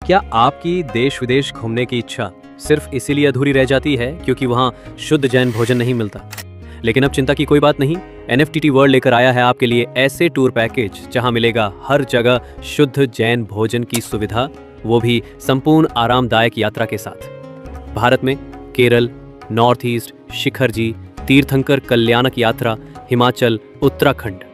क्या आपकी देश विदेश घूमने की इच्छा सिर्फ इसीलिए अधूरी रह जाती है क्योंकि वहाँ शुद्ध जैन भोजन नहीं मिलता? लेकिन अब चिंता की कोई बात नहीं। NFTT वर्ल्ड लेकर आया है आपके लिए ऐसे टूर पैकेज जहां मिलेगा हर जगह शुद्ध जैन भोजन की सुविधा, वो भी संपूर्ण आरामदायक यात्रा के साथ। भारत में केरल, नॉर्थ ईस्ट, शिखर जी, तीर्थंकर कल्याणक यात्रा, हिमाचल, उत्तराखंड।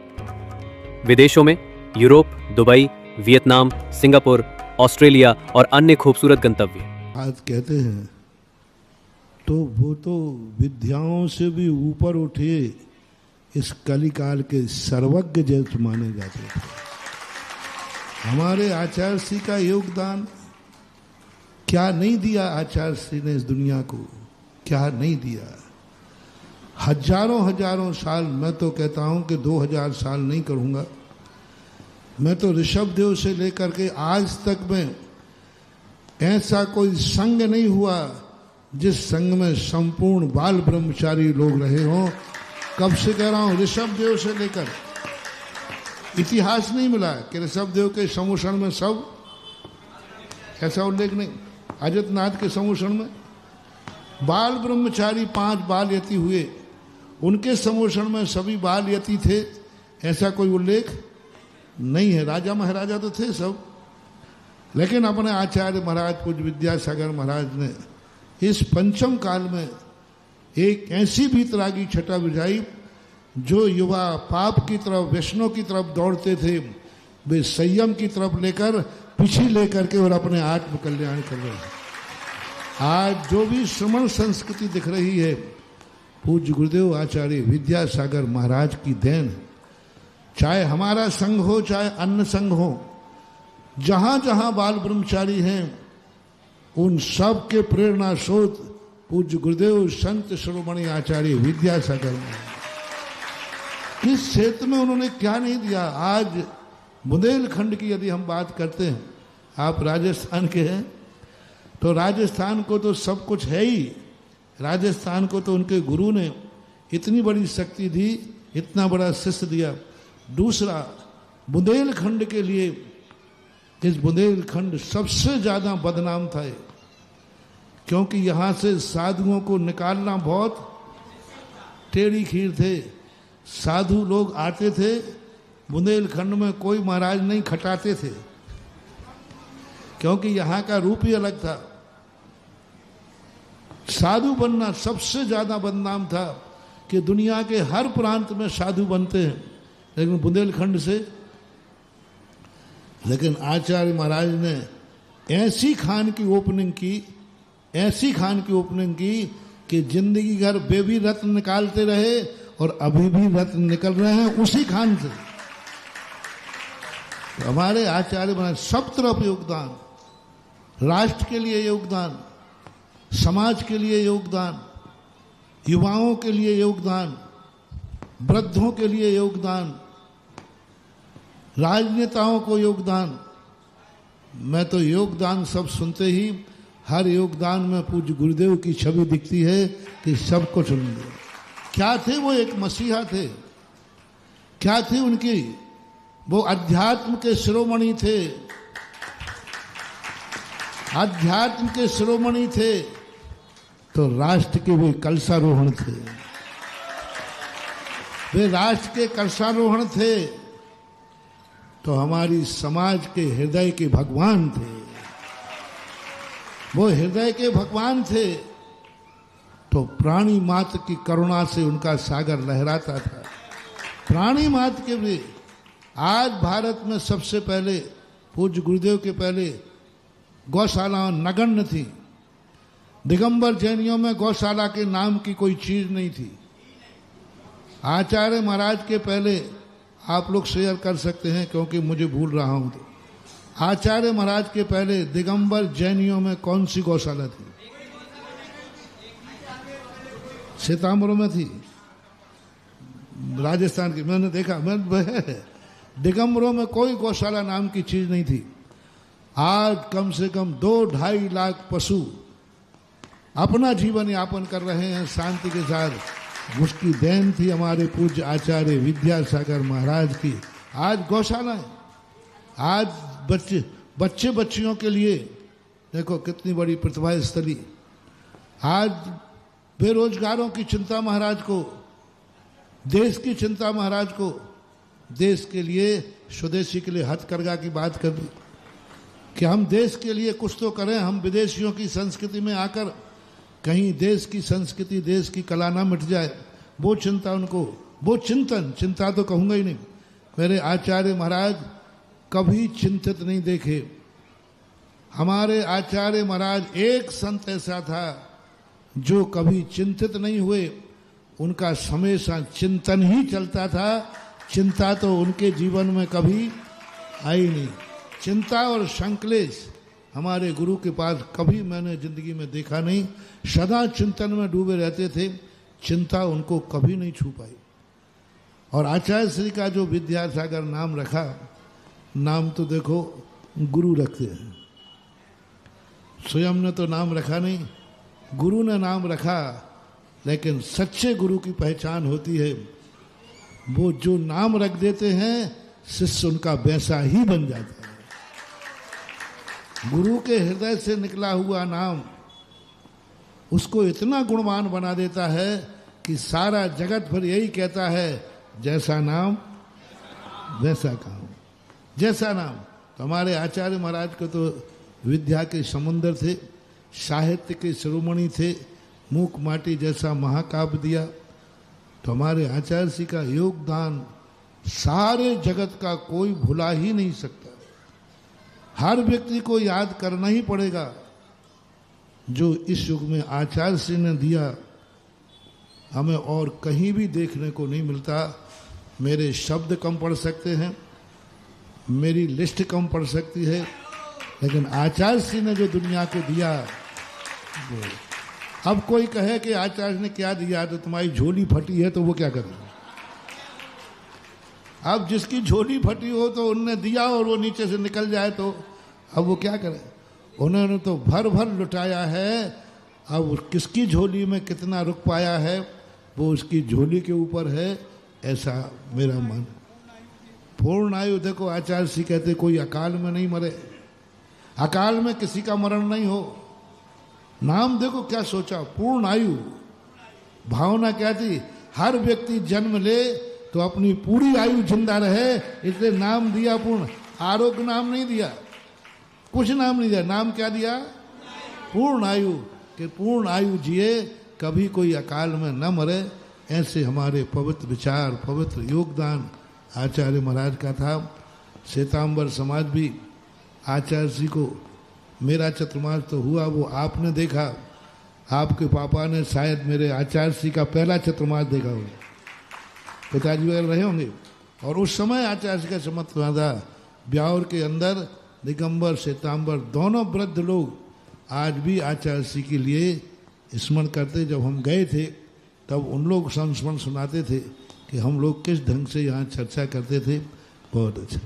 विदेशों में Europe, Dubai, Vietnam, Singapore, Australia और अन्य खूबसूरत गंतव्य। आज कहते हैं तो वो तो विद्याओं से भी ऊपर उठे इस कलिकाल के सर्वज्ञ जैसे माने जाते थे। हमारे आचार्य श्री का योगदान क्या नहीं दिया? आचार्य श्री ने इस दुनिया को क्या नहीं दिया? हजारों हजारों साल, मैं तो कहता हूं कि 2000 साल नहीं करूंगा, मैं तो ऋषभदेव से लेकर के आज तक में ऐसा कोई संघ नहीं हुआ जिस संघ में संपूर्ण बाल ब्रह्मचारी लोग रहे हों। कब से कह रहा हूं, ऋषभदेव से लेकर इतिहास नहीं मिला कि ऋषभदेव के समूषण में सब, ऐसा उल्लेख नहीं। अजितनाथ के समूषण में बाल ब्रह्मचारी 5 बाल यति हुए, उनके समूषण में सभी बाल यति थे, ऐसा कोई उल्लेख नहीं है। राजा महाराजा तो थे सब, लेकिन अपने आचार्य महाराज पूज्य विद्यासागर महाराज ने इस पंचम काल में एक ऐसी भीतरागी छटा बुझाई, जो युवा पाप की तरफ, वैष्णव की तरफ दौड़ते थे, वे संयम की तरफ लेकर, पीछे लेकर के और अपने आत्म कल्याण कर रहे हैं। आज जो भी श्रमण संस्कृति दिख रही है, पूज्य गुरुदेव आचार्य विद्यासागर महाराज की देन है। चाहे हमारा संघ हो, चाहे अन्य संघ हो, जहां जहां बाल ब्रह्मचारी हैं, उन सब के प्रेरणा स्रोत पूज्य गुरुदेव संत शिरोमणि आचार्य विद्यासागर महाराज। किस क्षेत्र में उन्होंने क्या नहीं दिया? आज बुंदेलखंड की यदि हम बात करते हैं, आप राजस्थान के हैं तो राजस्थान को तो सब कुछ है ही। राजस्थान को तो उनके गुरु ने इतनी बड़ी शक्ति दी, इतना बड़ा शिष्य दिया। दूसरा, बुंदेलखंड के लिए, इस बुंदेलखंड सबसे ज्यादा बदनाम था, क्योंकि यहां से साधुओं को निकालना बहुत टेढ़ी खीर थे। साधु लोग आते थे, बुंदेलखंड में कोई महाराज नहीं खटाते थे, क्योंकि यहां का रूप ही अलग था। साधु बनना सबसे ज्यादा बदनाम था कि दुनिया के हर प्रांत में साधु बनते हैं, लेकिन बुंदेलखंड से। लेकिन आचार्य महाराज ने ऐसी खान की ओपनिंग की, ऐसी खान की ओपनिंग की कि जिंदगी भर वे भी रत्न निकालते रहे और अभी भी रत्न निकल रहे हैं उसी खान से। तो हमारे आचार्य महाराज सब तरफ योगदान, राष्ट्र के लिए योगदान, समाज के लिए योगदान, युवाओं के लिए योगदान, वृद्धों के लिए योगदान, राजनेताओं को योगदान। मैं तो योगदान सब सुनते ही हर योगदान में पूज्य गुरुदेव की छवि दिखती है कि सब कुछ उन्होंने। क्या थे वो? एक मसीहा थे। क्या थी उनकी? वो अध्यात्म के शिरोमणि थे, अध्यात्म के शिरोमणि थे, तो राष्ट्र के वे कलशारोहण थे। वे राष्ट्र के कलशारोहण थे, तो हमारी समाज के हृदय के भगवान थे। वो हृदय के भगवान थे, तो प्राणी मात्र की करुणा से उनका सागर लहराता था। प्राणी मात्र के भी आज भारत में सबसे पहले, पूज्य गुरुदेव के पहले गौशाला नगण्य थी। दिगंबर जैनियों में गौशाला के नाम की कोई चीज नहीं थी। आचार्य महाराज के पहले, आप लोग शेयर कर सकते हैं क्योंकि मुझे भूल रहा हूं, तो आचार्य महाराज के पहले दिगंबर जैनियों में कौन सी गौशाला थी? सीतापुर में थी, राजस्थान की। मैंने देखा, दिगंबरों में कोई गौशाला नाम की चीज नहीं थी। आज कम से कम 2-2.5 लाख पशु अपना जीवन यापन कर रहे हैं शांति के साथ। उसकी देन थी हमारे पूज्य आचार्य विद्यासागर महाराज की। आज गौशाला है, आज बच्चे बच्चियों के लिए देखो कितनी बड़ी प्रतिभा स्थली। आज बेरोजगारों की चिंता महाराज को, देश की चिंता महाराज को, देश के लिए, स्वदेशी के लिए हथकरघा की बात कर दी कि हम देश के लिए कुछ तो करें। हम विदेशियों की संस्कृति में आकर कहीं देश की संस्कृति, देश की कला ना मिट जाए, वो चिंता उनको, वो चिंतन, चिंता तो कहूँगा ही नहीं। मेरे आचार्य महाराज कभी चिंतित नहीं देखे। हमारे आचार्य महाराज एक संत ऐसा था जो कभी चिंतित नहीं हुए। उनका हमेशा चिंतन ही चलता था, चिंता तो उनके जीवन में कभी आई नहीं। चिंता और संक्लेश हमारे गुरु के पास कभी मैंने जिंदगी में देखा नहीं। सदा चिंतन में डूबे रहते थे, चिंता उनको कभी नहीं छू पाई। और आचार्य श्री का जो विद्यासागर नाम रखा, नाम तो देखो गुरु रखते हैं, स्वयं ने तो नाम रखा नहीं, गुरु ने नाम रखा। लेकिन सच्चे गुरु की पहचान होती है, वो जो नाम रख देते हैं शिष्य उनका वैसा ही बन जाता है। गुरु के हृदय से निकला हुआ नाम उसको इतना गुणवान बना देता है कि सारा जगत फिर यही कहता है, जैसा नाम वैसा काम, जैसा नाम। तो हमारे आचार्य महाराज को तो विद्या के समुंदर थे, साहित्य के शिरोमणि थे, मूक माटी जैसा महाकाव्य दिया। तो हमारे आचार्य जी का योगदान सारे जगत का कोई भुला ही नहीं सकता। हर व्यक्ति को याद करना ही पड़ेगा जो इस युग में आचार्य जी ने दिया, हमें और कहीं भी देखने को नहीं मिलता। मेरे शब्द कम पड़ सकते हैं, मेरी लिस्ट कम पड़ सकती है, लेकिन आचार्य जी ने जो दुनिया को दिया वो। अब कोई कहे कि आचार्य ने क्या दिया, तो तुम्हारी झोली फटी है तो वो क्या करे। अब जिसकी झोली फटी हो तो उनने दिया और वो नीचे से निकल जाए तो अब वो क्या करे। उन्होंने तो भर भर लुटाया है, अब किसकी झोली में कितना रुक पाया है वो उसकी झोली के ऊपर है, ऐसा मेरा मन। पूर्ण आयु, देखो आचार्य जी कहते कोई अकाल में नहीं मरे, अकाल में किसी का मरण नहीं हो। नाम देखो क्या सोचा, पूर्ण आयु। भावना क्या थी, हर व्यक्ति जन्म ले तो अपनी पूरी आयु जिंदा रहे, इसलिए नाम दिया पूर्ण। आरोग्य नाम नहीं दिया, कुछ नाम नहीं दिया, नाम क्या दिया, पूर्ण आयु। कि पूर्ण आयु जिए, कभी कोई अकाल में न मरे। ऐसे हमारे पवित्र विचार, पवित्र योगदान आचार्य महाराज का था। श्वेतांबर समाज भी आचार्य जी को, मेरा चतुर्मास तो हुआ वो आपने देखा, आपके पापा ने शायद मेरे आचार्य जी का पहला चतुर्मास देखा होगा, पिताजी वगैरह रहे होंगे। और उस समय आचार्य जी का चमत्कार था। ब्यावर के अंदर दिगंबर श्वेतांबर दोनों वृद्ध लोग आज भी आचार्य जी के लिए स्मरण करते। जब हम गए थे तब उन लोग संस्मरण सुनाते थे कि हम लोग किस ढंग से यहाँ चर्चा करते थे। बहुत अच्छा।